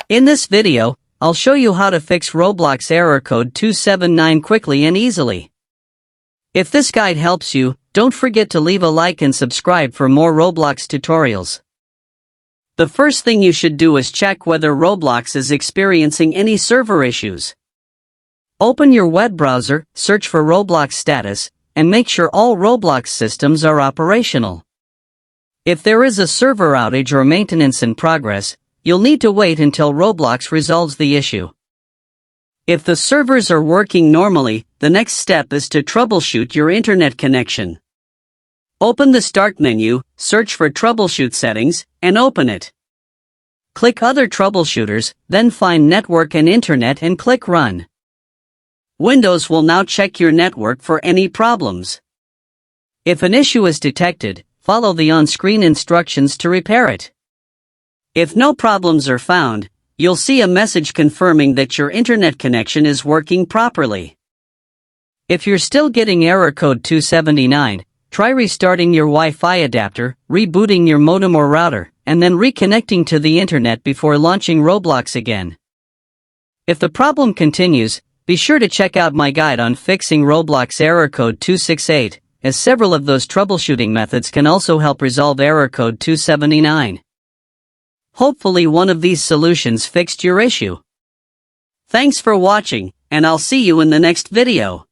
In this video, I'll show you how to fix Roblox Error Code 279 quickly and easily. If this guide helps you, don't forget to leave a like and subscribe for more Roblox tutorials. The first thing you should do is check whether Roblox is experiencing any server issues. Open your web browser, search for Roblox status, and make sure all Roblox systems are operational. If there is a server outage or maintenance in progress, you'll need to wait until Roblox resolves the issue. If the servers are working normally, the next step is to troubleshoot your internet connection. Open the Start menu, search for Troubleshoot Settings, and open it. Click Other Troubleshooters, then find Network and Internet and click Run. Windows will now check your network for any problems. If an issue is detected, follow the on-screen instructions to repair it. If no problems are found, you'll see a message confirming that your internet connection is working properly. If you're still getting error code 279, try restarting your Wi-Fi adapter, rebooting your modem or router, and then reconnecting to the internet before launching Roblox again. If the problem continues, be sure to check out my guide on fixing Roblox Error Code 268, as several of those troubleshooting methods can also help resolve error code 279. Hopefully one of these solutions fixed your issue. Thanks for watching, and I'll see you in the next video.